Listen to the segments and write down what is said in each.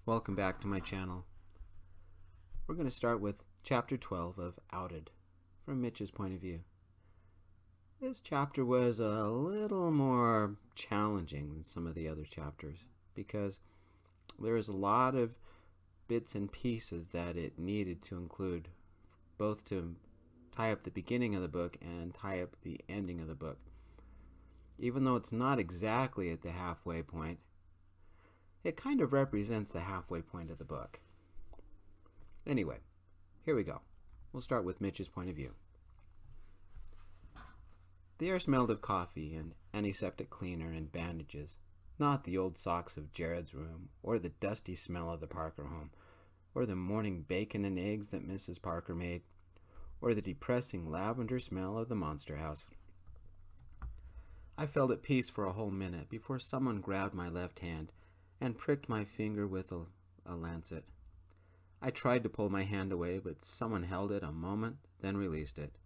Welcome back to my channel. We're going to start with Chapter 12 of Outed, from Mitch's point of view. This chapter was a little more challenging than some of the other chapters because there is a lot of bits and pieces that it needed to include, both to tie up the beginning of the book and tie up the ending of the book. Even though it's not exactly at the halfway point, it kind of represents the halfway point of the book. Anyway, here we go. We'll start with Mitch's point of view. The air smelled of coffee and antiseptic cleaner and bandages, not the old socks of Jared's room, or the dusty smell of the Parker home, or the morning bacon and eggs that Mrs. Parker made, or the depressing lavender smell of the monster house. I felt at peace for a whole minute before someone grabbed my left hand and pricked my finger with a lancet. I tried to pull my hand away, but someone held it a moment, then released it.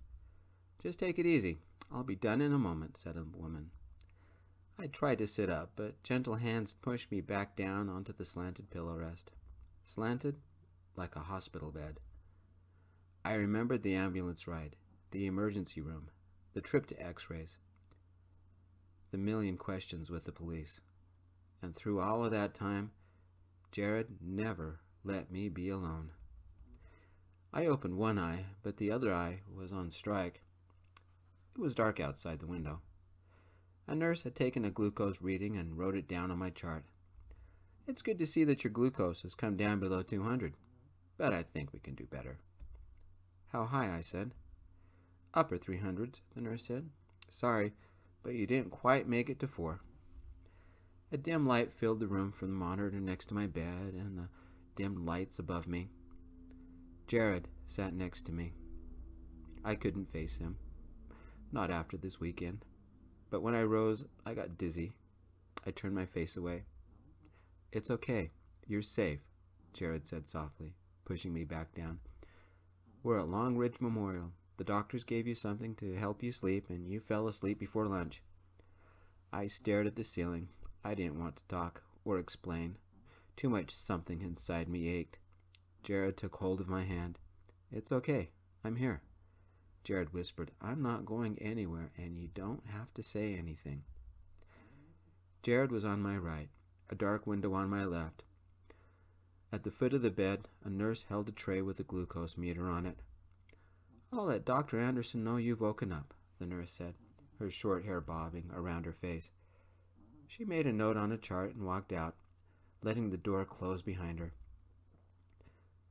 "Just take it easy. I'll be done in a moment," said a woman. I tried to sit up, but gentle hands pushed me back down onto the slanted pillow rest. Slanted like a hospital bed. I remembered the ambulance ride, the emergency room, the trip to x-rays, the million questions with the police. And through all of that time, Jared never let me be alone. I opened one eye, but the other eye was on strike. It was dark outside the window. A nurse had taken a glucose reading and wrote it down on my chart. "It's good to see that your glucose has come down below 200, but I think we can do better." "How high?" I said. "Upper 300s, the nurse said. "Sorry, but you didn't quite make it to 4. A dim light filled the room from the monitor next to my bed and the dim lights above me. Jared sat next to me. I couldn't face him. Not after this weekend. But when I rose, I got dizzy. I turned my face away. "It's okay. You're safe," Jared said softly, pushing me back down. "We're at Long Ridge Memorial. The doctors gave you something to help you sleep, and you fell asleep before lunch." I stared at the ceiling. I didn't want to talk or explain. Too much something inside me ached. Jared took hold of my hand. "It's okay. I'm here." Jared whispered, "I'm not going anywhere, and you don't have to say anything." Jared was on my right, a dark window on my left. At the foot of the bed, a nurse held a tray with a glucose meter on it. "I'll let Dr. Anderson know you've woken up," the nurse said, her short hair bobbing around her face. She made a note on a chart and walked out, letting the door close behind her,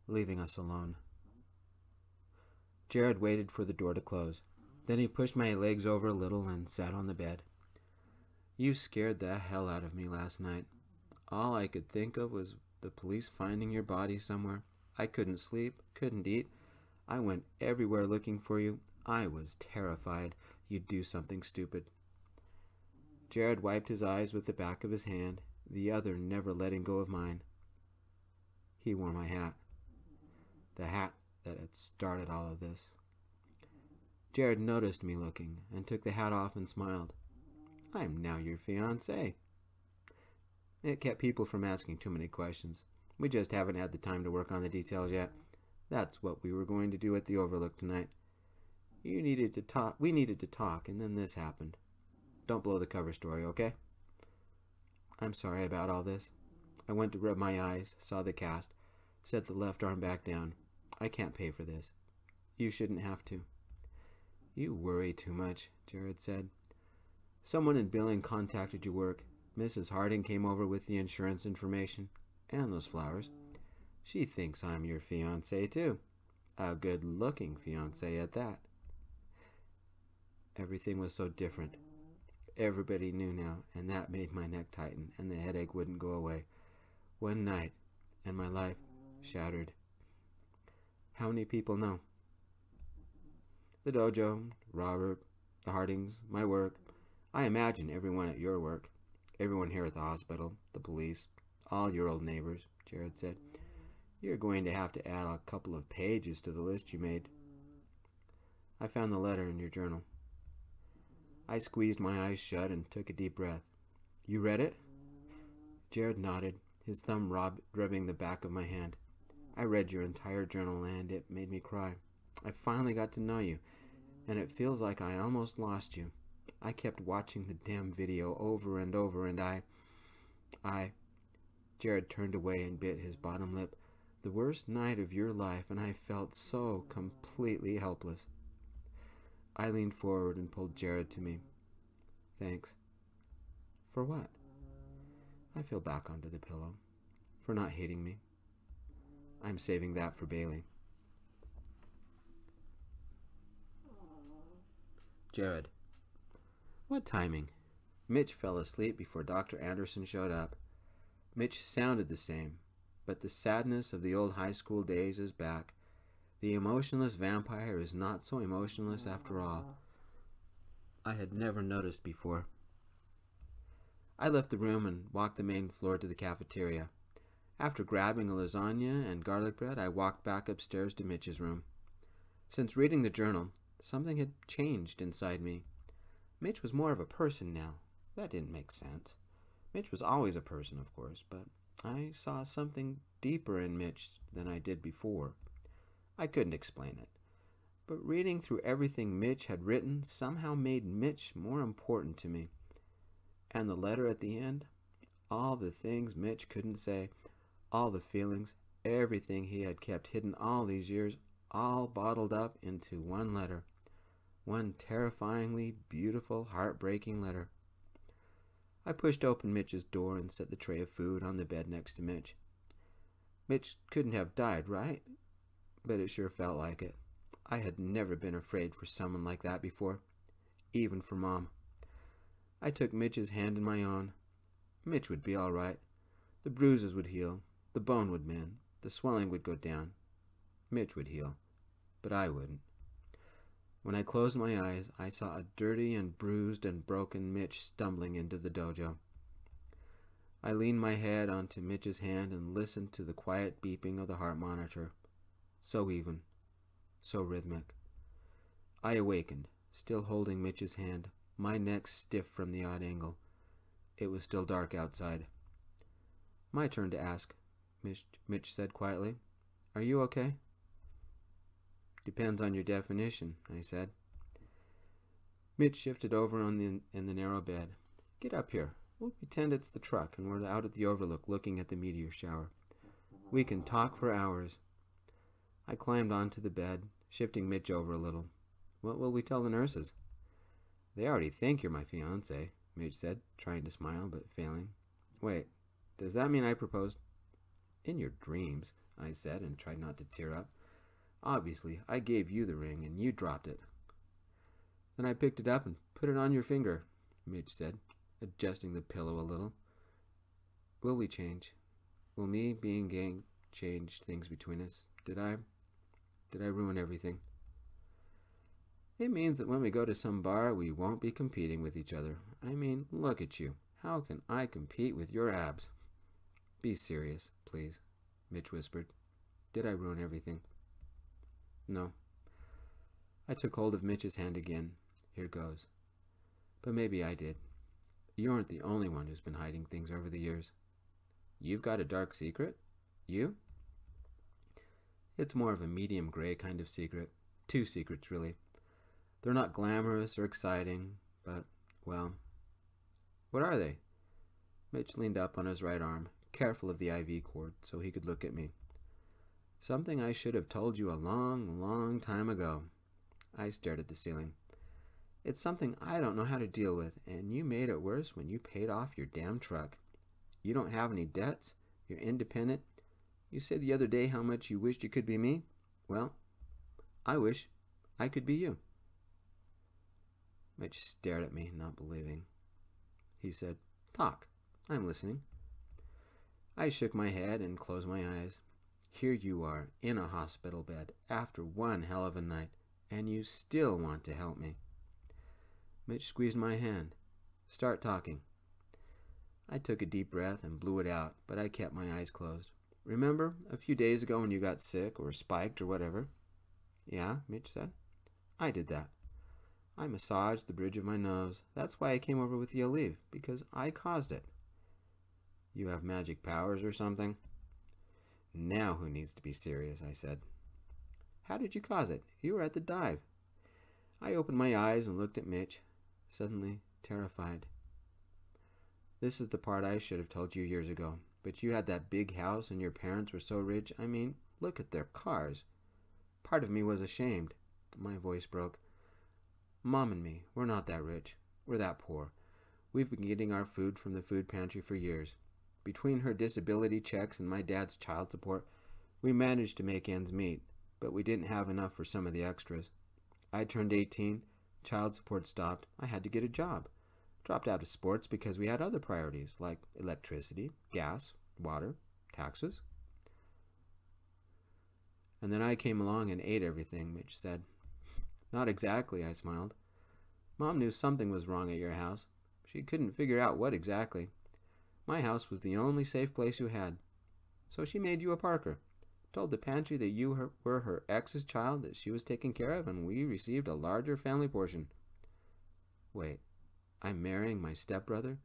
leaving us alone. Jared waited for the door to close. Then he pushed my legs over a little and sat on the bed. "You scared the hell out of me last night. All I could think of was the police finding your body somewhere. I couldn't sleep, couldn't eat. I went everywhere looking for you. I was terrified you'd do something stupid." Jared wiped his eyes with the back of his hand, the other never letting go of mine. He wore my hat. The hat that had started all of this. Jared noticed me looking and took the hat off and smiled. "I'm now your fiancé." It kept people from asking too many questions. We just haven't had the time to work on the details yet. That's what we were going to do at the Overlook tonight. We needed to talk, and then this happened. Don't blow the cover story, okay? "I'm sorry about all this." I went to rub my eyes, saw the cast, set the left arm back down. "I can't pay for this. You shouldn't have to." "You worry too much," Jared said. "Someone in billing contacted your work. Mrs. Harding came over with the insurance information and those flowers. She thinks I'm your fiancé too. A good-looking fiancé at that." Everything was so different. Everybody knew now, and that made my neck tighten, and the headache wouldn't go away. One night, and my life shattered. How many people know? The dojo, Robert, the Hardings, my work. I imagine everyone at your work. Everyone here at the hospital, the police, all your old neighbors, Jared said. "You're going to have to add a couple of pages to the list you made." "I found the letter in your journal." I squeezed my eyes shut and took a deep breath. "You read it?" Jared nodded, his thumb rubbing the back of my hand. "I read your entire journal and it made me cry. I finally got to know you, and it feels like I almost lost you. I kept watching the damn video over and over, and I... Jared turned away and bit his bottom lip. "The worst night of your life, and I felt so completely helpless." I leaned forward and pulled Jared to me. "Thanks." "For what?" I fell back onto the pillow. "For not hating me. I'm saving that for Bailey." Jared. What timing? Mitch fell asleep before Dr. Anderson showed up. Mitch sounded the same, but the sadness of the old high school days is back. The emotionless vampire is not so emotionless after all. I had never noticed before. I left the room and walked the main floor to the cafeteria. After grabbing a lasagna and garlic bread, I walked back upstairs to Mitch's room. Since reading the journal, something had changed inside me. Mitch was more of a person now. That didn't make sense. Mitch was always a person, of course, but I saw something deeper in Mitch than I did before. I couldn't explain it, but reading through everything Mitch had written somehow made Mitch more important to me. And the letter at the end, all the things Mitch couldn't say, all the feelings, everything he had kept hidden all these years, all bottled up into one letter. One terrifyingly beautiful, heartbreaking letter. I pushed open Mitch's door and set the tray of food on the bed next to Mitch. Mitch couldn't have died, right? But it sure felt like it. I had never been afraid for someone like that before, even for Mom. I took Mitch's hand in my own. Mitch would be all right. The bruises would heal. The bone would mend. The swelling would go down. Mitch would heal. But I wouldn't. When I closed my eyes, I saw a dirty and bruised and broken Mitch stumbling into the dojo. I leaned my head onto Mitch's hand and listened to the quiet beeping of the heart monitor. So even, so rhythmic. I awakened, still holding Mitch's hand, my neck stiff from the odd angle. It was still dark outside. "My turn to ask," Mitch said quietly. "Are you okay?" "Depends on your definition," I said. Mitch shifted over in the narrow bed. "Get up here. We'll pretend it's the truck and we're out at the overlook looking at the meteor shower. We can talk for hours." I climbed onto the bed, shifting Mitch over a little. "What will we tell the nurses?" "They already think you're my fiancé," Mitch said, trying to smile but failing. "Wait, does that mean I proposed?" "In your dreams," I said, and tried not to tear up. "Obviously, I gave you the ring and you dropped it." "Then I picked it up and put it on your finger," Mitch said, adjusting the pillow a little. "Will we change? Will me being gay change things between us? Did I ruin everything?" "It means that when we go to some bar, we won't be competing with each other. I mean, look at you. How can I compete with your abs?" "Be serious, please," Mitch whispered. "Did I ruin everything?" "No." I took hold of Mitch's hand again. "Here goes. But maybe I did. You aren't the only one who's been hiding things over the years." "You've got a dark secret? You?" "It's more of a medium gray kind of secret. 2 secrets, really. They're not glamorous or exciting, but, well..." "What are they?" Mitch leaned up on his right arm, careful of the IV cord, so he could look at me. "Something I should have told you a long, long time ago." I stared at the ceiling. "It's something I don't know how to deal with, and you made it worse when you paid off your damn truck. You don't have any debts. You're independent. You said the other day how much you wished you could be me. Well, I wish I could be you." Mitch stared at me, not believing. He said, "Talk. I'm listening." I shook my head and closed my eyes. Here you are, in a hospital bed, after one hell of a night, and you still want to help me. Mitch squeezed my hand. "Start talking." I took a deep breath and blew it out, but I kept my eyes closed. "Remember a few days ago when you got sick or spiked or whatever?" "Yeah," Mitch said. "I did that. I massaged the bridge of my nose. That's why I came over with the Aleve, because I caused it." You have magic powers or something? Now who needs to be serious, I said. How did you cause it? You were at the dive. I opened my eyes and looked at Mitch, suddenly terrified. This is the part I should have told you years ago. But you had that big house and your parents were so rich. I mean, look at their cars. Part of me was ashamed. My voice broke. Mom and me, we're not that rich. We're that poor. We've been getting our food from the food pantry for years. Between her disability checks and my dad's child support, we managed to make ends meet, but we didn't have enough for some of the extras. I turned 18, child support stopped, I had to get a job. Dropped out of sports because we had other priorities, like electricity, gas, water, taxes. And then I came along and ate everything, Mitch said. Not exactly, I smiled. Mom knew something was wrong at your house. She couldn't figure out what exactly. My house was the only safe place you had. So she made you a Parker. Told the pantry that you were her ex's child that she was taking care of, and we received a larger family portion. Wait, I'm marrying my stepbrother?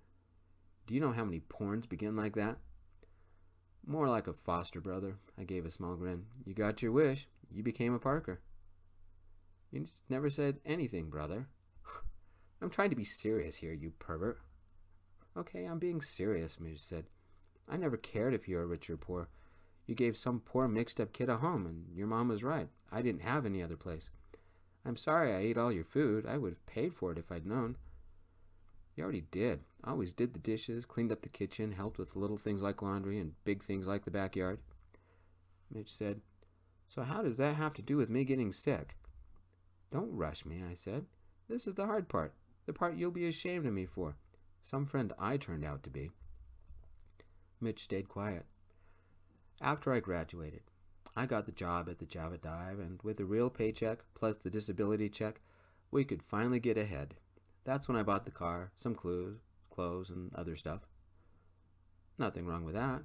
Do you know how many porns begin like that? More like a foster brother, I gave a small grin. You got your wish. You became a Parker. You just never said anything, brother. I'm trying to be serious here, you pervert. Okay, I'm being serious, Mitch said. I never cared if you were rich or poor. You gave some poor mixed-up kid a home, and your mom was right. I didn't have any other place. I'm sorry I ate all your food. I would have paid for it if I'd known. You already did. Always did the dishes, cleaned up the kitchen, helped with little things like laundry and big things like the backyard. Mitch said, So how does that have to do with me getting sick? Don't rush me, I said. This is the hard part, the part you'll be ashamed of me for. Some friend I turned out to be. Mitch stayed quiet. After I graduated, I got the job at the Java Dive, and with a real paycheck plus the disability check, we could finally get ahead. That's when I bought the car, some clothes, and other stuff. Nothing wrong with that.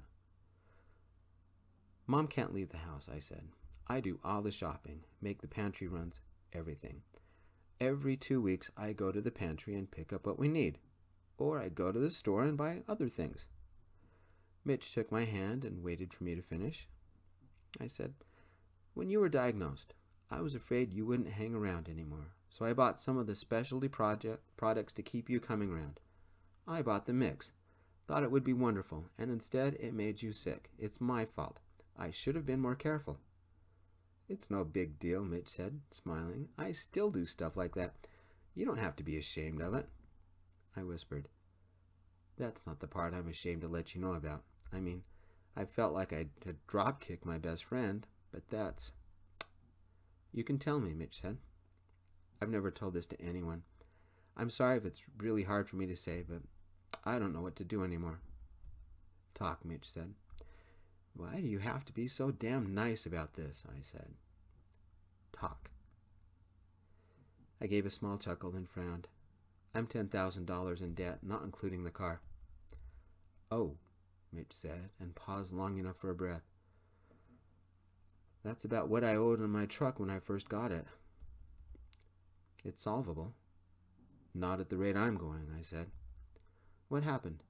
Mom can't leave the house, I said. I do all the shopping, make the pantry runs, everything. Every 2 weeks, I go to the pantry and pick up what we need. Or I go to the store and buy other things. Mitch took my hand and waited for me to finish. I said, When you were diagnosed, I was afraid you wouldn't hang around anymore, so I bought some of the specialty products to keep you coming around. I bought the mix. Thought it would be wonderful, and instead it made you sick. It's my fault. I should have been more careful. It's no big deal, Mitch said, smiling. I still do stuff like that. You don't have to be ashamed of it. I whispered. That's not the part I'm ashamed to let you know about. I mean, I felt like I had drop-kicked my best friend, but that's... You can tell me, Mitch said. I've never told this to anyone. I'm sorry if it's really hard for me to say, but I don't know what to do anymore. Talk, Mitch said. Why do you have to be so damn nice about this? I said. Talk. I gave a small chuckle and frowned. I'm $10,000 in debt, not including the car. Oh, Mitch said, and paused long enough for a breath. That's about what I owed on my truck when I first got it. It's solvable. Not at the rate I'm going, I said. What happened?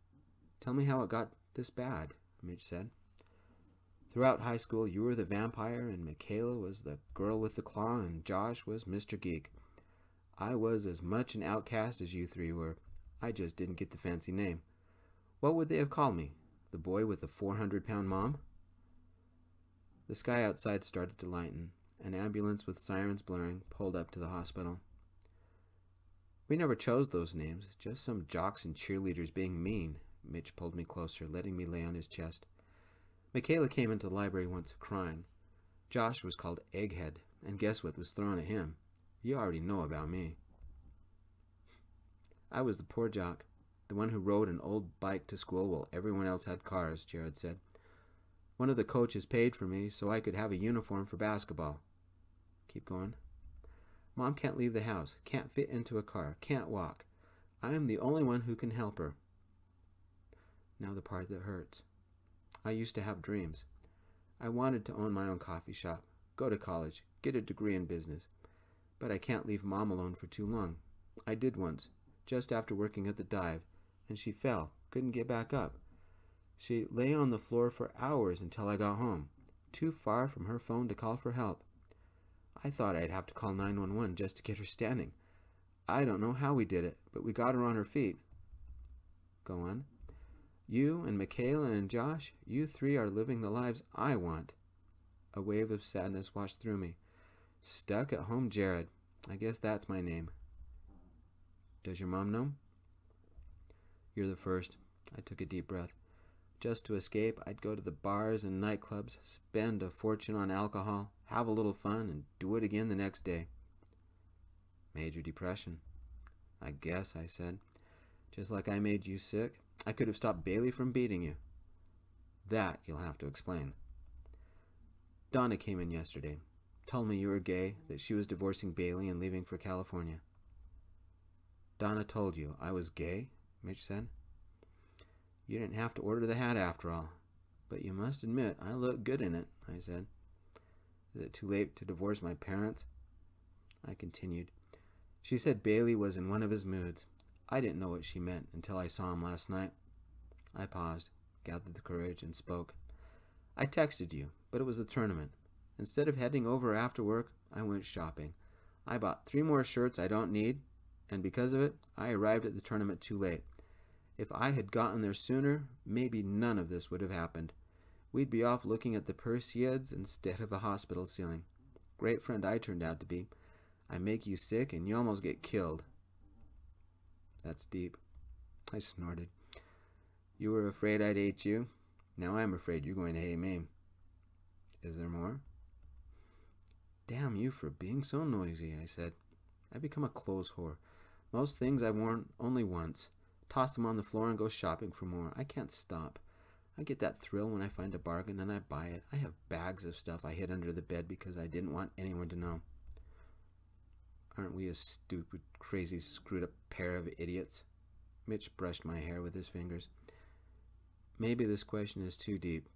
Tell me how it got this bad, Mitch said. Throughout high school, you were the vampire, and Michaela was the girl with the claw, and Josh was Mr. Geek. I was as much an outcast as you three were. I just didn't get the fancy name. What would they have called me? The boy with the 400-pound mom? The sky outside started to lighten. An ambulance with sirens blaring pulled up to the hospital. We never chose those names, just some jocks and cheerleaders being mean. Mitch pulled me closer, letting me lay on his chest. Michaela came into the library once, crying. Josh was called Egghead, and guess what was thrown at him? You already know about me. I was the poor jock, the one who rode an old bike to school while everyone else had cars, Jared said. One of the coaches paid for me so I could have a uniform for basketball. Keep going. Mom can't leave the house, can't fit into a car, can't walk. I am the only one who can help her. Now the part that hurts. I used to have dreams. I wanted to own my own coffee shop, go to college, get a degree in business. But I can't leave Mom alone for too long. I did once, just after working at the dive, and she fell, couldn't get back up. She lay on the floor for hours until I got home, too far from her phone to call for help. I thought I'd have to call 911 just to get her standing. I don't know how we did it, but we got her on her feet. Go on. You and Michaela and Josh, you three are living the lives I want. A wave of sadness washed through me. Stuck at home Jared. I guess that's my name. Does your mom know? You're the first. I took a deep breath. Just to escape, I'd go to the bars and nightclubs, spend a fortune on alcohol, have a little fun, and do it again the next day. Major depression. I guess, I said. Just like I made you sick, I could have stopped Bailey from beating you. That you'll have to explain. Donna came in yesterday. Told me you were gay, that she was divorcing Bailey and leaving for California. Donna told you I was gay? Mitch said. You didn't have to order the hat after all. But you must admit I look good in it, I said. Is it too late to divorce my parents? I continued. She said Bailey was in one of his moods. I didn't know what she meant until I saw him last night. I paused, gathered the courage, and spoke. I texted you, but it was the tournament. Instead of heading over after work, I went shopping. I bought 3 more shirts I don't need, and because of it, I arrived at the tournament too late. If I had gotten there sooner, maybe none of this would have happened. We'd be off looking at the Perseids instead of a hospital ceiling. Great friend I turned out to be. I make you sick and you almost get killed. That's deep. I snorted. You were afraid I'd hate you. Now I'm afraid you're going to hate me. Is there more? Damn you for being so noisy, I said. I've become a clothes whore. Most things I've worn only once. Toss them on the floor and go shopping for more. I can't stop. I get that thrill when I find a bargain and I buy it. I have bags of stuff I hid under the bed because I didn't want anyone to know. Aren't we a stupid, crazy, screwed-up pair of idiots? Mitch brushed my hair with his fingers. Maybe this question is too deep,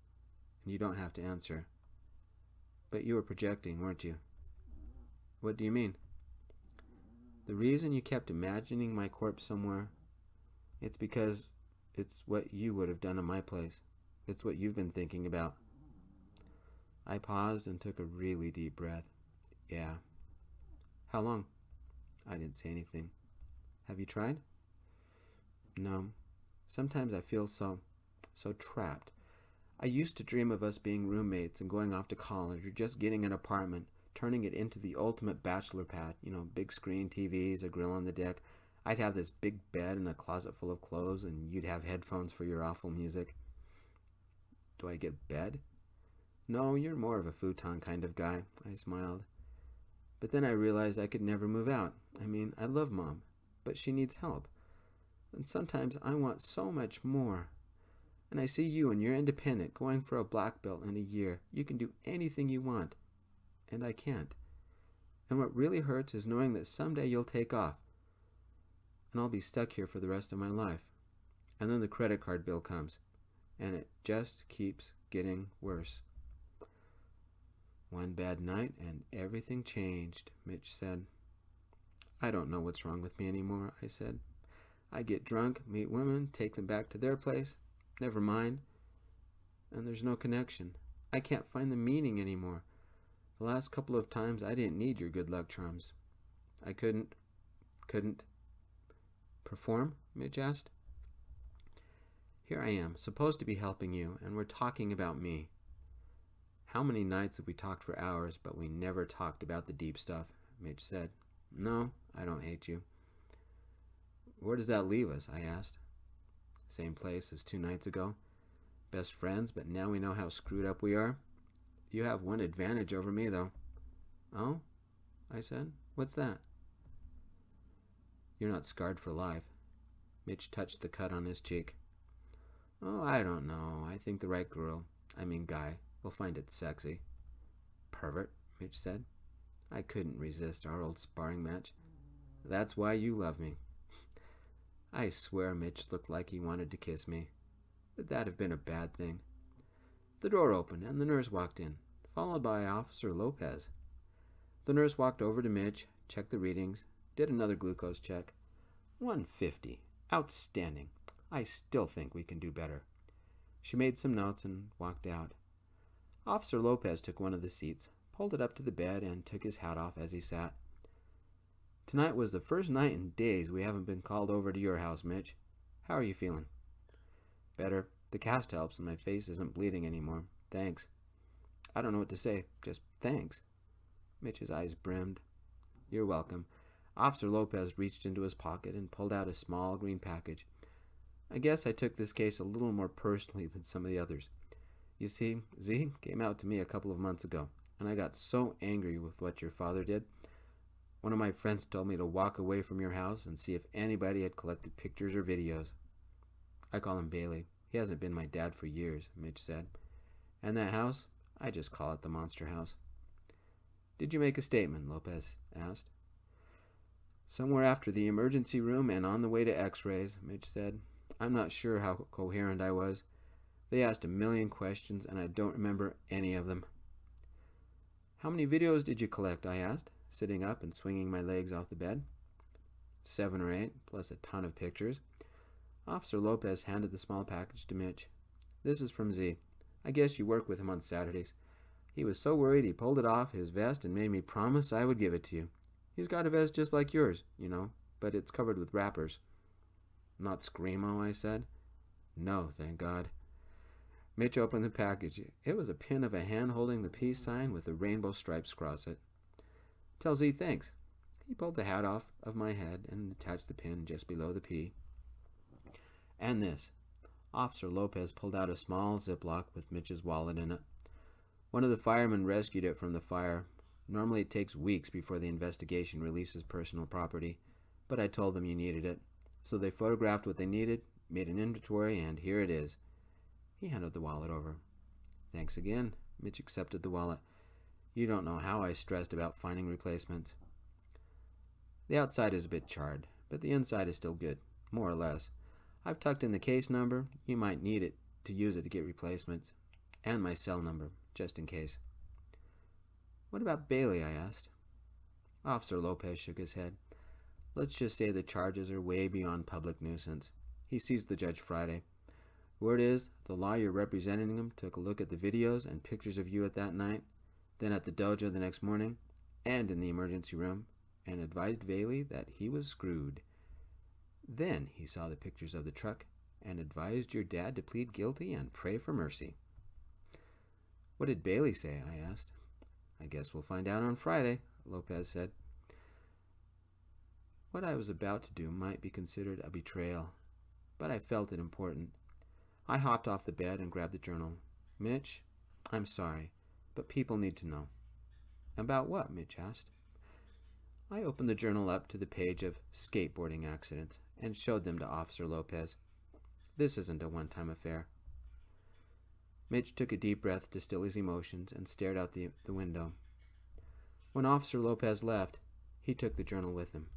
and you don't have to answer. But you were projecting, weren't you? What do you mean? The reason you kept imagining my corpse somewhere, it's because it's what you would have done in my place. It's what you've been thinking about. I paused and took a really deep breath. Yeah. How long? I didn't say anything. Have you tried? No. Sometimes I feel so trapped. I used to dream of us being roommates and going off to college or just getting an apartment, turning it into the ultimate bachelor pad. You know, big screen TVs, a grill on the deck. I'd have this big bed and a closet full of clothes, and you'd have headphones for your awful music. Do I get bed? No, you're more of a futon kind of guy, I smiled. But then I realized I could never move out. I mean, I love Mom, but she needs help. And sometimes I want so much more. And I see you and you're independent, going for a black belt in a year. You can do anything you want. And I can't. And what really hurts is knowing that someday you'll take off. And I'll be stuck here for the rest of my life. And then the credit card bill comes. And it just keeps getting worse. One bad night and everything changed, Mitch said. I don't know what's wrong with me anymore, I said. I get drunk, meet women, take them back to their place. Never mind. And there's no connection. I can't find the meaning anymore. The last couple of times I didn't need your good luck charms. I couldn't perform? Mitch asked. Here I am, supposed to be helping you, and we're talking about me. How many nights have we talked for hours, but we never talked about the deep stuff? Mitch said. No, I don't hate you. Where does that leave us? I asked. Same place as 2 nights ago. Best friends, but now we know how screwed up we are. You have one advantage over me, though. Oh? I said. What's that? You're not scarred for life. Mitch touched the cut on his cheek. Oh, I don't know. I think the right girl, guy, will find it sexy. Pervert, Mitch said. I couldn't resist our old sparring match. That's why you love me. I swear Mitch looked like he wanted to kiss me. Would that have been a bad thing? The door opened and the nurse walked in, followed by Officer Lopez. The nurse walked over to Mitch, checked the readings, did another glucose check. 150. Outstanding. I still think we can do better. She made some notes and walked out. Officer Lopez took one of the seats, pulled it up to the bed, and took his hat off as he sat. "Tonight was the first night in days we haven't been called over to your house, Mitch. How are you feeling?" "Better. The cast helps and my face isn't bleeding anymore. Thanks." "I don't know what to say. Just thanks." Mitch's eyes brimmed. "You're welcome." Officer Lopez reached into his pocket and pulled out a small green package. "I guess I took this case a little more personally than some of the others. You see, Z came out to me a couple of months ago, and I got so angry with what your father did. One of my friends told me to walk away from your house and see if anybody had collected pictures or videos." "I call him Bailey. He hasn't been my dad for years," Mitch said. "And that house? I just call it the Monster House." "Did you make a statement?" Lopez asked. "Somewhere after the emergency room and on the way to x-rays," Mitch said. "I'm not sure how coherent I was. They asked a million questions, and I don't remember any of them." "How many videos did you collect?" I asked, sitting up and swinging my legs off the bed. 7 or 8, plus a ton of pictures." Officer Lopez handed the small package to Mitch. "This is from Z. I guess you work with him on Saturdays. He was so worried he pulled it off his vest and made me promise I would give it to you. He's got a vest just like yours, you know, but it's covered with wrappers." "Not Screamo?" I said. "No, thank God." Mitch opened the package. It was a pin of a hand holding the peace sign with the rainbow stripes across it. "Tell Z thanks." He pulled the hat off of my head and attached the pin just below the P. "And this." Officer Lopez pulled out a small Ziploc with Mitch's wallet in it. "One of the firemen rescued it from the fire. Normally it takes weeks before the investigation releases personal property, but I told them you needed it. So they photographed what they needed, made an inventory, and here it is." He handed the wallet over. "Thanks again." Mitch accepted the wallet. "You don't know how I stressed about finding replacements." "The outside is a bit charred, but the inside is still good, more or less. I've tucked in the case number. You might need it to use it to get replacements. And my cell number, just in case." "What about Bailey?" I asked. Officer Lopez shook his head. "Let's just say the charges are way beyond public nuisance. He sees the judge Friday. Word is, the lawyer representing him took a look at the videos and pictures of you at that night, then at the dojo the next morning, and in the emergency room, and advised Bailey that he was screwed. Then he saw the pictures of the truck and advised your dad to plead guilty and pray for mercy." "What did Bailey say?" I asked. "I guess we'll find out on Friday," Lopez said. What I was about to do might be considered a betrayal, but I felt it important. I hopped off the bed and grabbed the journal. "Mitch, I'm sorry, but people need to know." "About what?" Mitch asked. I opened the journal up to the page of skateboarding accidents and showed them to Officer Lopez. "This isn't a one-time affair." Mitch took a deep breath to still his emotions and stared out the window. When Officer Lopez left, he took the journal with him.